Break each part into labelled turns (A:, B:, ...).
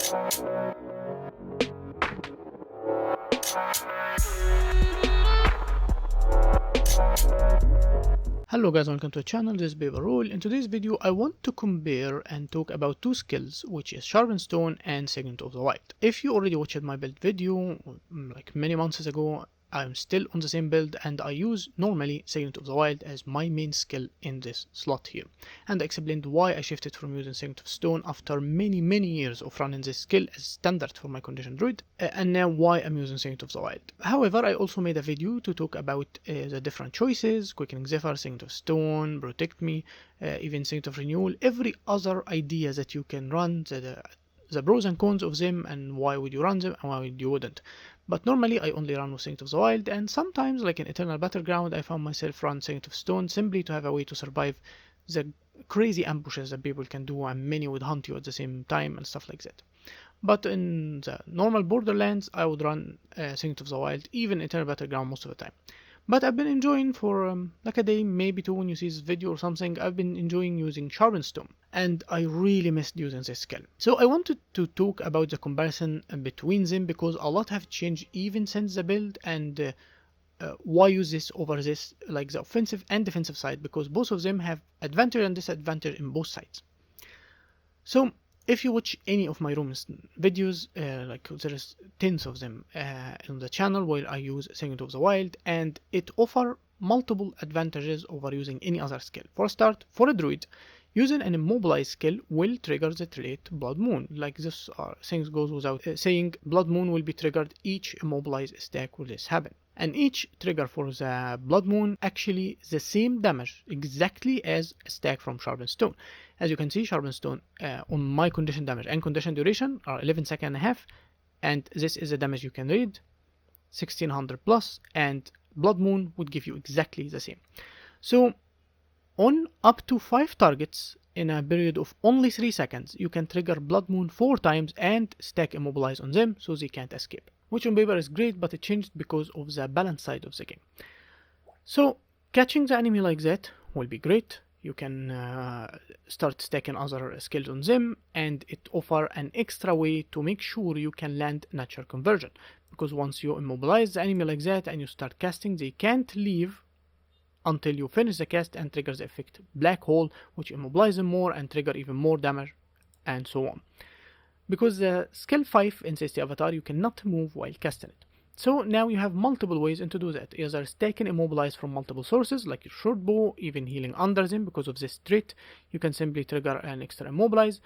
A: Hello guys, welcome to the channel. This is WvW. In today's video I want to compare and talk about two skills, which is Sharpen Stone and Signet of the Wild. If you already watched my build video like many months ago, I'm still on the same build and I use normally Signet of the Wild as my main skill in this slot here. And I explained why I shifted from using Signet of Stone after many years of running this skill as standard for my condition druid, and now why I'm using Signet of the Wild. However, I also made a video to talk about the different choices: Quickening Zephyr, Signet of Stone, Protect Me, even Signet of Renewal, every other idea that you can run, the pros and cons of them, and why would you run them and why you wouldn't. But normally I only run with Signet of the Wild, and sometimes, like in Eternal Battleground, I found myself run Signet of Stone simply to have a way to survive the crazy ambushes that people can do, and many would hunt you at the same time and stuff like that. But in the normal Borderlands, I would run Signet of the Wild, even Eternal Battleground most of the time. But I've been enjoying for like a day, maybe two when you see this video or something, I've been enjoying using Sharpen Stone, and I really missed using this skill. So I wanted to talk about the comparison between them, because a lot have changed even since the build, and why use this over this, like the offensive and defensive side, because both of them have advantage and disadvantage in both sides. So if you watch any of my rooms videos, like there's tens of them on the channel where I use Signet of the Wild, and it offers multiple advantages over using any other skill. For a start, for a druid, using an immobilize skill will trigger the trait Blood Moon. Like this things goes without saying, Blood Moon will be triggered each immobilize stack will this happen. And each trigger for the Blood Moon actually the same damage exactly as a stack from Sharpen Stone. As you can see, Sharpen Stone on my condition damage and condition duration are 11 seconds and a half, and this is the damage you can read, 1600 plus, and Blood Moon would give you exactly the same. So on up to 5 targets in a period of only 3 seconds, you can trigger Blood Moon 4 times and stack Immobilize on them so they can't escape. Which on paper is great, but it changed because of the balance side of the game. So catching the enemy like that will be great. You can start stacking other skills on them, and it offers an extra way to make sure you can land natural conversion. Because once you immobilize the enemy like that and you start casting, they can't leave until you finish the cast and trigger the effect Black Hole, which immobilize them more and trigger even more damage, and so on. Because the skill 5 in CST Avatar, you cannot move while casting it. So now you have multiple ways to do that, either stacking Immobilize from multiple sources like your short bow, even healing under them because of this trait. You can simply trigger an extra Immobilize,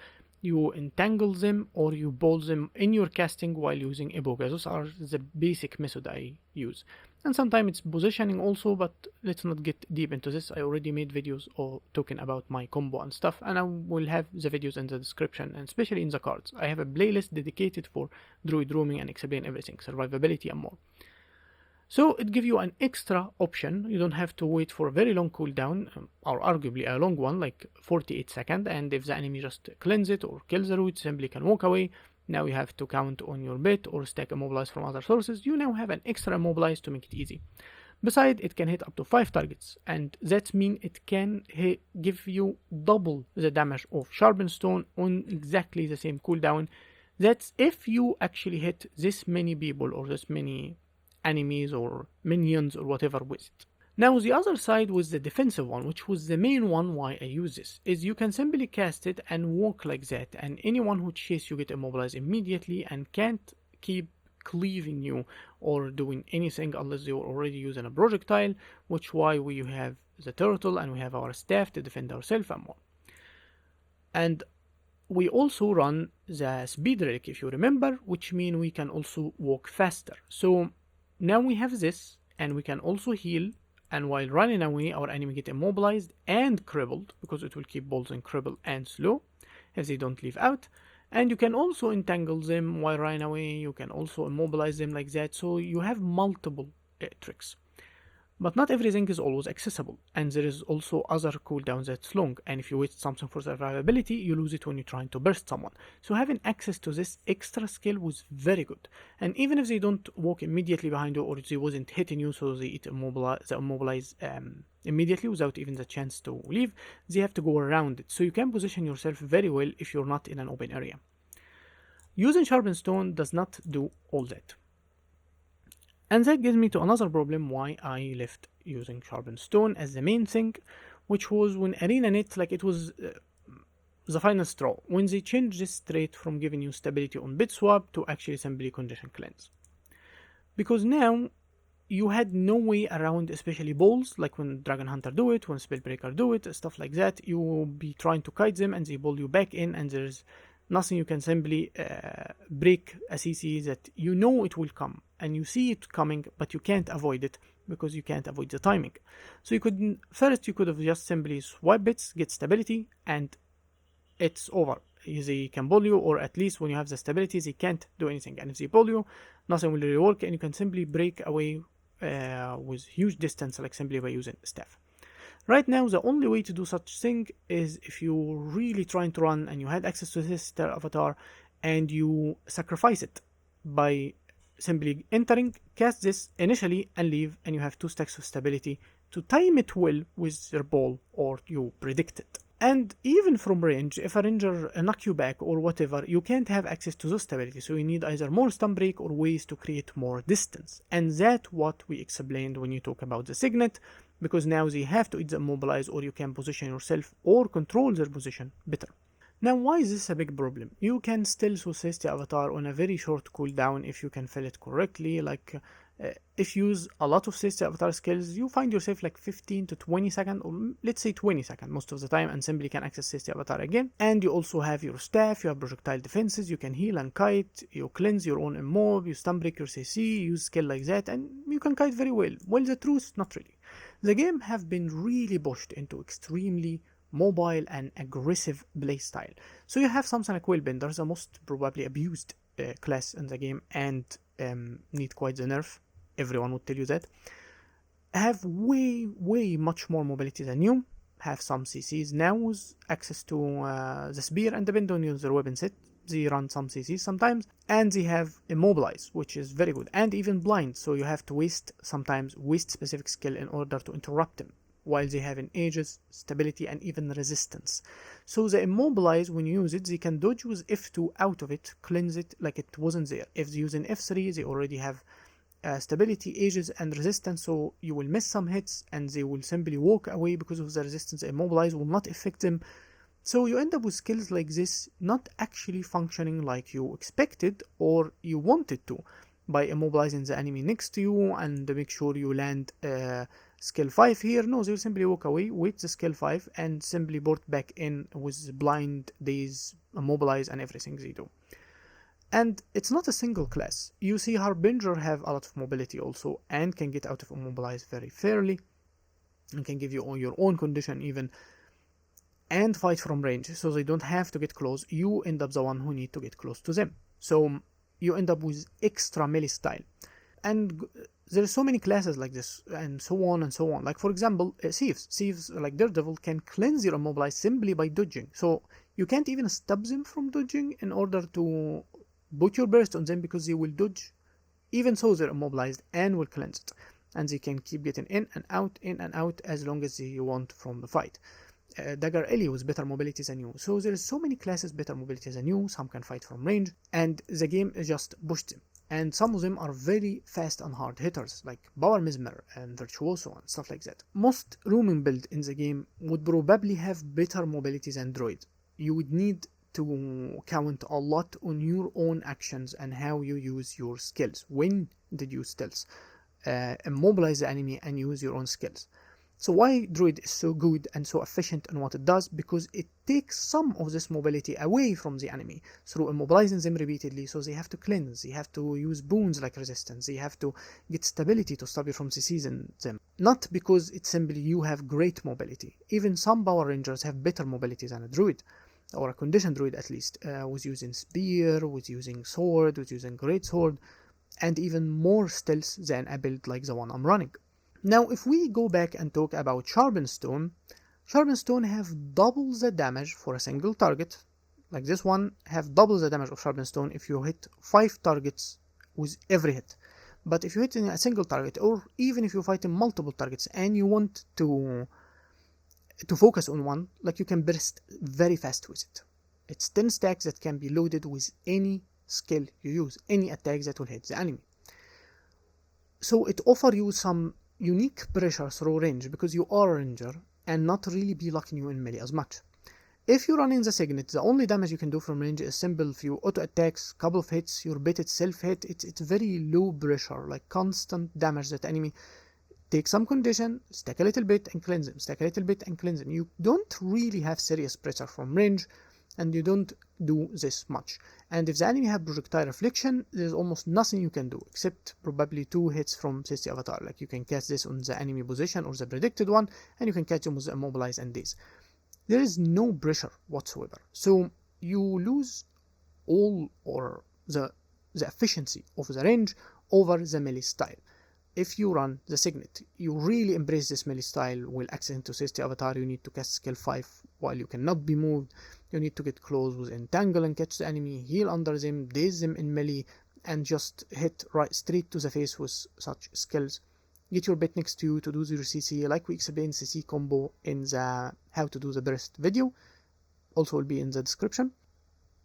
A: you entangle them, or you bowl them in your casting while using Iboga. Those are the basic method I use. And sometimes it's positioning also, but let's not get deep into this. I already made videos talking about my combo and stuff, and I will have the videos in the description, and especially in the cards. I have a playlist dedicated for druid roaming and explain everything, survivability and more. So it gives you an extra option. You don't have to wait for a very long cooldown, or arguably a long one, like 48 seconds, and if the enemy just cleanse it or kills the root, simply can walk away. Now you have to count on your bit or stack Immobilize from other sources. You now have an extra Immobilize to make it easy. Besides, it can hit up to 5 targets, and that means it can give you double the damage of Sharpen Stone on exactly the same cooldown. That's if you actually hit this many people or this many enemies or minions or whatever with it. Now the other side was the defensive one, which was the main one why I use this, is you can simply cast it and walk like that, and anyone who chases you get immobilized immediately and can't keep cleaving you or doing anything unless you're already using a projectile, which why we have the turtle and we have our staff to defend ourselves and more. And we also run the speed relic, if you remember, which means we can also walk faster. So now we have this, and we can also heal, and while running away our enemy get immobilized and crippled, because it will keep balls in cripple and slow if they don't leave out. And you can also entangle them while running away, you can also immobilize them like that, so you have multiple tricks. But not everything is always accessible, and there is also other cooldowns that's long, and if you waste something for survivability, you lose it when you're trying to burst someone. So having access to this extra skill was very good, and even if they don't walk immediately behind you or they wasn't hitting you, so they immobilize immediately without even the chance to leave, they have to go around it, so you can position yourself very well if you're not in an open area. Using Sharpened Stone does not do all that. And that gets me to another problem why I left using Sharpened Stone as the main thing, which was when ArenaNet, like it was the final straw, when they changed this trait from giving you stability on bit swap to actually simply condition cleanse. Because now you had no way around, especially balls, like when Dragon Hunter do it, when Spellbreaker do it, stuff like that. You will be trying to kite them and they ball you back in, and there's nothing you can simply break a CC that you know it will come and you see it coming, but you can't avoid it because you can't avoid the timing. So you could have just simply swipe bits, get stability, and it's over. They can ball you, or at least when you have the stability, they can't do anything. And if they ball you, nothing will really work, and you can simply break away with huge distance, like simply by using staff. Right now, the only way to do such thing is if you're really trying to run and you had access to this avatar and you sacrifice it by simply entering, cast this initially and leave, and you have 2 stacks of stability to time it well with your ball, or you predict it. And even from range, if a ranger knock you back or whatever, you can't have access to those stability, so you need either more stun break or ways to create more distance. And that's what we explained when you talk about the Signet, because now they have to either immobilize, or you can position yourself or control their position better. Now, why is this a big problem? You can still success the avatar on a very short cooldown if you can fill it correctly. Like if you use a lot of Celestial Avatar skills, you find yourself like 15 to 20 seconds, or let's say 20 seconds most of the time, and simply can access Celestial Avatar again. And you also have your staff, you have projectile defenses, you can heal and kite, you cleanse your own mob, you stun break your CC, use skill like that, and you can kite very well. Well, the truth, not really. The game have been really pushed into extremely mobile and aggressive playstyle. So you have something like Wellbender, the most probably abused class in the game, and need quite the nerf. Everyone would tell you that. Have way much more mobility than you. Have some CCs now with access to the spear, and depending on your weapon set, they run some CCs sometimes. And they have immobilize, which is very good, and even blind. So you have to sometimes waste specific skill in order to interrupt them, while they have in ages, stability, and even resistance. So the immobilize, when you use it, they can dodge with F2 out of it, cleanse it like it wasn't there. If they use an F3, they already have stability, ages, and resistance, so you will miss some hits and they will simply walk away because of the resistance. The immobilize will not affect them. So you end up with skills like this not actually functioning like you expected or you wanted to, by immobilizing the enemy next to you and make sure you land skill 5 here. No, they'll simply walk away, wait the skill 5, and simply board back in with blind, daze, immobilize, and everything they do. And it's not a single class. You see Harbinger have a lot of mobility also, and can get out of immobilize very fairly, and can give you your own condition even, and fight from range, so they don't have to get close. You end up the one who need to get close to them. So you end up with extra melee style. And there's so many classes like this, and so on and so on. Like for example, Thieves like Daredevil can cleanse your immobilize simply by dodging. So you can't even stop them from dodging in order to put your burst on them, because they will dodge. Even so, they're immobilized and will cleanse it. And they can keep getting in and out as long as they want from the fight. Dagger Ellie with better mobility than you. So there's so many classes better mobility than you. Some can fight from range, and the game just pushed them. And some of them are very fast and hard hitters, like Power Mesmer and Virtuoso and stuff like that. Most roaming build in the game would probably have better mobility than Druid. You would need to count a lot on your own actions and how you use your skills. When did you stealth? Immobilize the enemy and use your own skills. So why Druid is so good and so efficient in what it does? Because it takes some of this mobility away from the enemy through immobilizing them repeatedly. So they have to cleanse, they have to use boons like resistance, they have to get stability to stop you from seizing them. Not because it's simply you have great mobility. Even some Power Rangers have better mobility than a Druid, or a conditioned Druid at least, with using spear, with using sword, with using great sword, and even more stealth than a build like the one I'm running. Now, if we go back and talk about Sharpened Stone have double the damage for a single target. Like this one have double the damage of Sharpened Stone if you hit 5 targets with every hit. But if you hit in a single target, or even if you fight in multiple targets and you want to focus on one, like you can burst very fast with it. It's 10 stacks that can be loaded with any skill you use, any attack that will hit the enemy. So it offers you some unique pressure through range because you are a ranger and not really be locking you in melee as much. If you run in the Signet, the only damage you can do from range is simple few auto attacks, couple of hits, your bit itself hit. It's very low pressure, like constant damage that enemy. Take some condition, stack a little bit and cleanse them, stack a little bit and cleanse them. You don't really have serious pressure from range, and you don't do this much. And if the enemy have projectile reflection, there's almost nothing you can do except probably 2 hits from Sissy Avatar. Like you can catch this on the enemy position or the predicted one, and you can catch them with the immobilize and daze. There is no pressure whatsoever, so you lose all or the efficiency of the range over the melee style. If you run the Signet, you really embrace this melee style. Will access into Sissy Avatar, you need to cast skill 5 while you cannot be moved. You need to get close with Entangle and catch the enemy, heal under them, daze them in melee, and just hit right straight to the face with such skills. Get your bit next to you to do your CC, like we explained CC combo in the how to do the burst video, also will be in the description.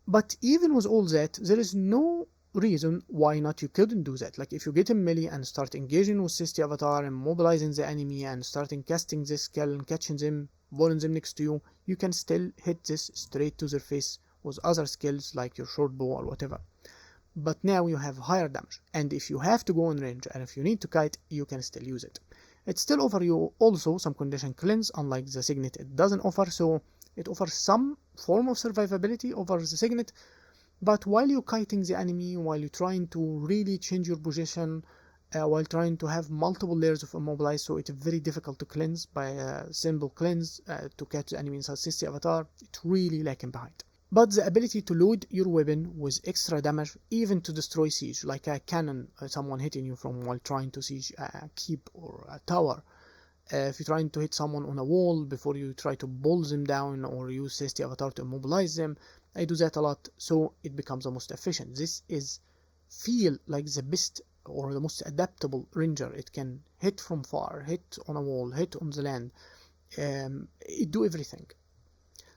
A: But even with all that, there is no reason why not you couldn't do that. Like if you get in melee and start engaging with Sissy Avatar and mobilizing the enemy and starting casting this skill and catching them, walling them next to you, you can still hit this straight to their face with other skills like your short bow or whatever. But now you have higher damage, and if you have to go in range and if you need to kite, you can still use it. It still offers you also some condition cleanse, unlike the Signet it doesn't offer, so it offers some form of survivability over the Signet. But while you're kiting the enemy, while you're trying to really change your position, while trying to have multiple layers of immobilize, so it's very difficult to cleanse by a simple cleanse to catch the enemy inside Sissy Avatar, it's really lacking behind. But the ability to load your weapon with extra damage, even to destroy siege, like a cannon, someone hitting you from while trying to siege a keep or a tower. If you're trying to hit someone on a wall before you try to pull them down or use Sissy Avatar to immobilize them, I do that a lot, so it becomes the most efficient. This is feel like the best or the most adaptable ranger. It can hit from far, hit on a wall, hit on the land, it do everything.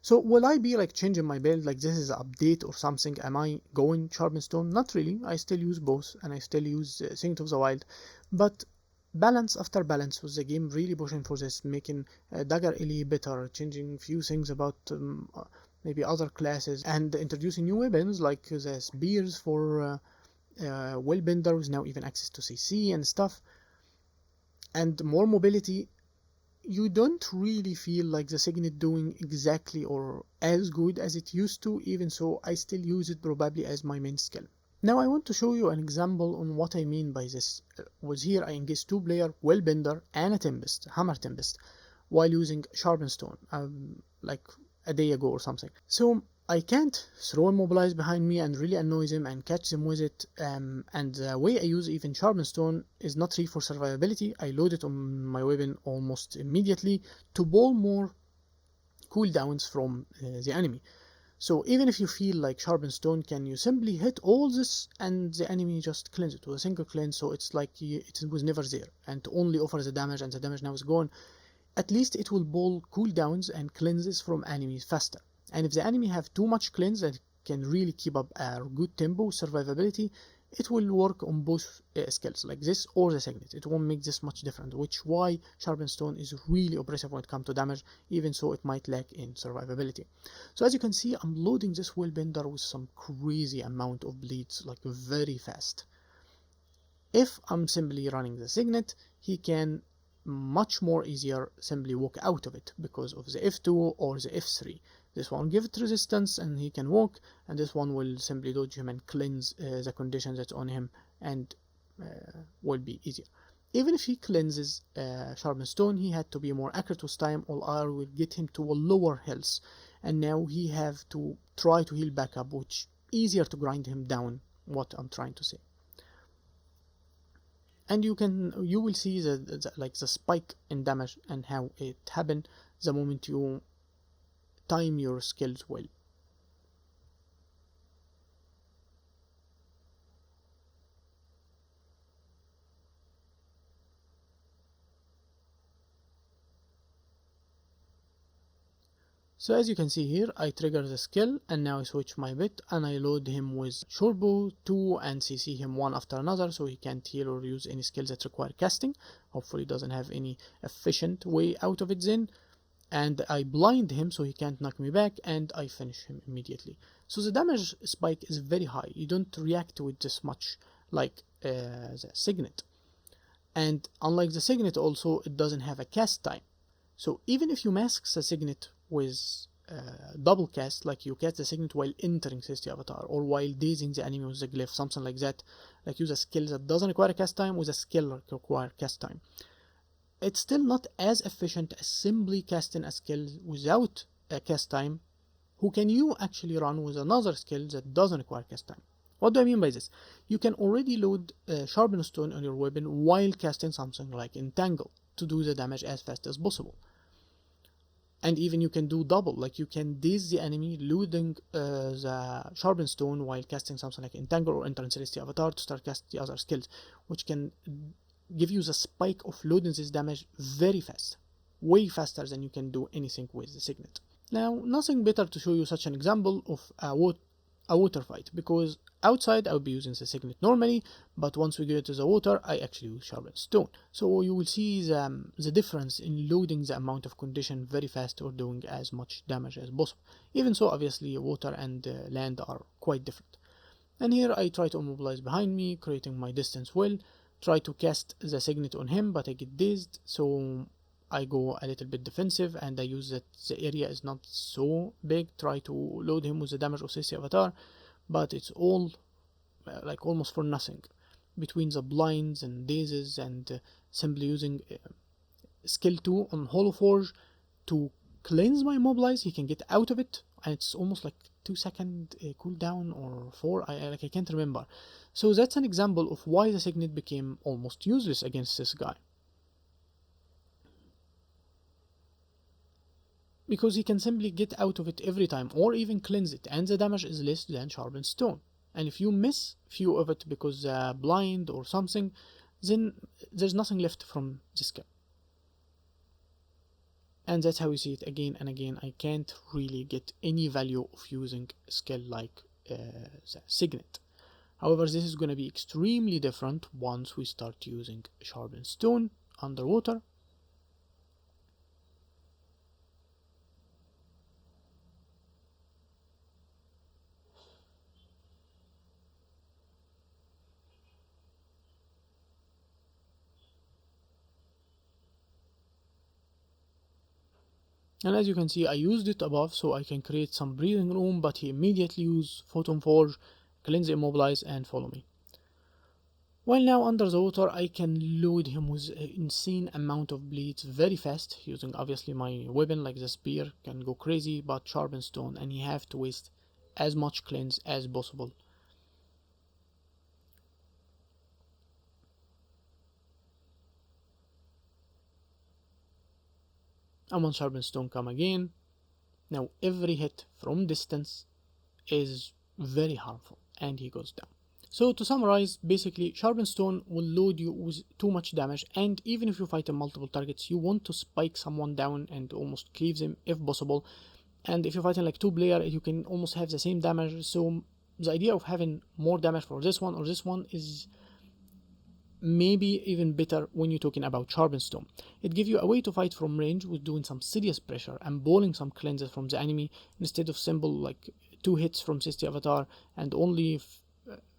A: So will I be like changing my build, like this is an update or something? Am I going Sharpening Stone? Not really. I still use both, and I still use Signet of the Wild, but balance after balance with the game, really pushing for this, making Dagger Ellie better, changing few things about maybe other classes, and introducing new weapons like the spears for Willbender, with now even access to CC and stuff, and more mobility. You don't really feel like the Signet doing exactly or as good as it used to, even so I still use it probably as my main skill. Now I want to show you an example on what I mean by this. Was here I engaged 2-player Willbender and a Tempest, Hammer Tempest, while using Sharpening Stone, like a day ago or something. So I can't throw Immobilize behind me and really annoy them and catch them with it, and the way I use even Sharpening Stone is not really for survivability. I load it on my weapon almost immediately to pull more cooldowns from the enemy. So even if you feel like Sharpened Stone, can you simply hit all this and the enemy just cleanse it with a single cleanse, so it's like it was never there and only offers the damage, and the damage now is gone. At least it will pull cooldowns and cleanses from enemies faster. And if the enemy have too much cleanse that can really keep up a good tempo, survivability, it will work on both skills, like this or the Signet. It won't make this much different, which why Sharpened Stone is really oppressive when it comes to damage, even so it might lack in survivability. So as you can see, I'm loading this Willbender with some crazy amount of bleeds, like very fast. If I'm simply running the Signet, he can much more easier simply walk out of it because of the F2 or the F3. This one give it resistance and he can walk, and this one will simply dodge him and cleanse the condition that's on him, and will be easier. Even if he cleanses Sharpened Stone, he had to be more accurate with time, or I will get him to a lower health, and now he have to try to heal back up, which easier to grind him down, what I'm trying to say. And you will see like the spike in damage and how it happened the moment you time your skills well. So as you can see here, I trigger the skill and now I switch my bit and I load him with Shorbo 2 and CC him one after another, so he can't heal or use any skills that require casting. Hopefully doesn't have any efficient way out of it then. And I blind him so he can't knock me back, and I finish him immediately. So the damage spike is very high. You don't react to it this much like the Signet. And unlike the Signet also, it doesn't have a cast time. So even if you mask the Signet with double cast, like you cast the Signet while entering Celestial Avatar or while dazing the enemy with the glyph, something like that, like use a skill that doesn't require a cast time with a skill that requires cast time, it's still not as efficient as simply casting a skill without a cast time, who can you actually run with another skill that doesn't require cast time. What do I mean by this? You can already load Sharpen Stone on your weapon while casting something like Entangle to do the damage as fast as possible. And even you can do double, like you can daze the enemy loading the Sharpen Stone while casting something like Entangle or Enter in Celestial Avatar to start casting the other skills, which can give you the spike of loading this damage very fast, way faster than you can do anything with the Signet. Now, nothing better to show you such an example of a water fight, because outside I would be using the Signet normally, but once we get to the water I actually use Sharpen Stone. So you will see the difference in loading the amount of condition very fast or doing as much damage as possible. Even so, obviously water and land are quite different. And here I try to immobilize behind me, creating my distance well, try to cast the Signet on him, but I get dazed, so I go a little bit defensive and I use that the area is not so big, try to load him with the damage of Celestial Avatar, but it's all like almost for nothing between the blinds and dazes and simply using skill 2 on Hollow Forge to cleanse my immobilize. He can get out of it, and it's almost like 2-second cooldown or 4, I can't remember. So that's an example of why the Signet became almost useless against this guy, because he can simply get out of it every time or even cleanse it, and the damage is less than Sharpened Stone. And if you miss few of it because blind or something, then there's nothing left from the skill. And that's how you see it again and again. I can't really get any value of using a skill like the Signet. However, this is going to be extremely different once we start using Sharpened Stone underwater. And as you can see, I used it above so I can create some breathing room, but he immediately used Photon Forge, Cleanse, Immobilize, and follow me. While now under the water, I can load him with an insane amount of bleeds very fast, using obviously my weapon like the spear can go crazy, but Sharpened Stone, and you have to waste as much cleanse as possible. And once Sharpened Stone come again, now every hit from distance is very harmful and he goes down. So to summarize, basically Sharpened Stone will load you with too much damage, and even if you fight in multiple targets, you want to spike someone down and almost cleave them if possible. And if you're fighting like 2-player, you can almost have the same damage, so the idea of having more damage for this one or this one is maybe even better when you're talking about Sharpened Stone. It gives you a way to fight from range with doing some serious pressure and bowling some cleanses from the enemy instead of simple like 2 hits from Celestial Avatar and only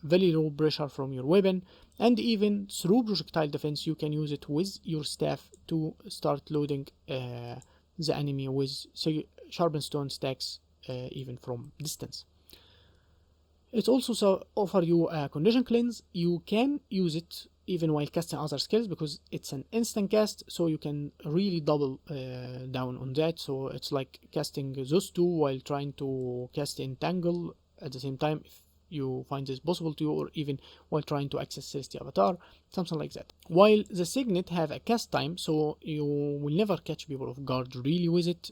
A: very low pressure from your weapon. And even through projectile defense, you can use it with your staff to start loading the enemy with Sharpened Stone stacks even from distance. It also offers you a condition cleanse. You can use it even while casting other skills because it's an instant cast, so you can really double down on that. So it's like casting those two while trying to cast Entangle at the same time, if you find this possible to you, or even while trying to access Celestial Avatar, something like that. While the Signet have a cast time, so you will never catch people off guard really with it,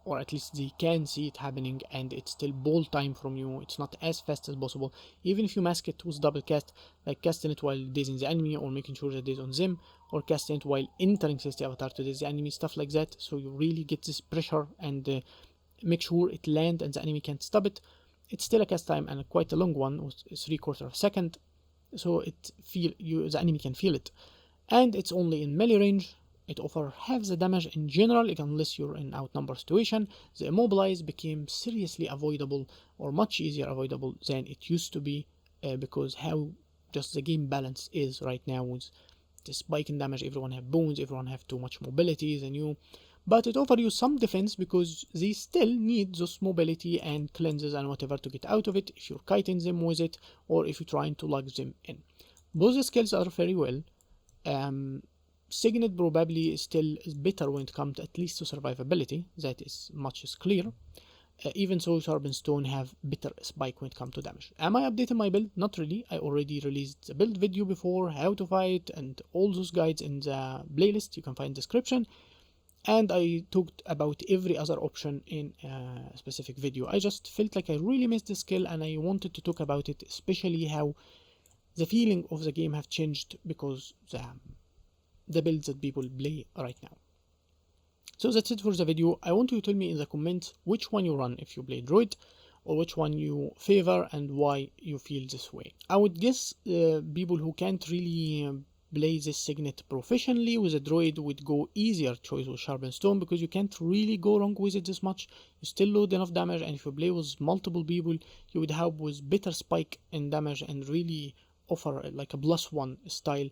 A: or at least they can see it happening, and it's still ball time from you. It's not as fast as possible. Even if you mask it with double cast, like casting it while dazing the enemy or making sure that daze on them, or casting it while entering 60 avatar to the enemy, stuff like that. So you really get this pressure and make sure it lands and the enemy can't stop it. It's still a cast time and quite a long one, with 3/4 of a second, so the enemy can feel it. And it's only in melee range. It offers half the damage in general, unless you're in outnumber situation. The immobilize became seriously avoidable, or much easier avoidable than it used to be, because how just the game balance is right now with the spike in damage. Everyone have bones, everyone have too much mobility than you, but it offers you some defense because they still need those mobility and cleanses and whatever to get out of it if you're kiting them with it or if you're trying to lug them in. Both skills are very well. Signet probably still is better when it comes at least to survivability, that is much is clear. Even so, Sharpened Stone have better spike when it comes to damage. Am I updating my build? Not really. I already released the build video before, how to fight, and all those guides in the playlist you can find in the description. And I talked about every other option in a specific video. I just felt like I really missed the skill and I wanted to talk about it, especially how the feeling of the game have changed because the builds that people play right now. So that's it for the video. I want you to tell me in the comments which one you run if you play Druid, or which one you favor and why you feel this way. I would guess people who can't really play this Signet professionally with a Druid would go easier choice with Sharpened Stone, because you can't really go wrong with it this much. You still load enough damage, and if you play with multiple people, you would have with better spike in damage and really offer like a +1 style,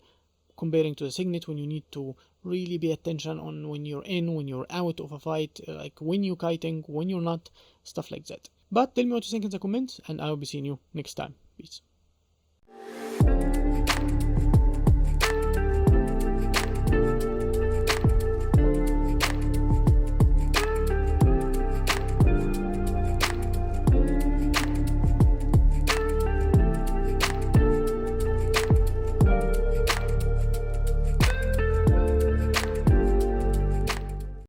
A: comparing to the Signet when you need to really pay attention on when you're in, when you're out of a fight, like when you're kiting, when you're not, stuff like that. But tell me what you think in the comments, and I will be seeing you next time. Peace.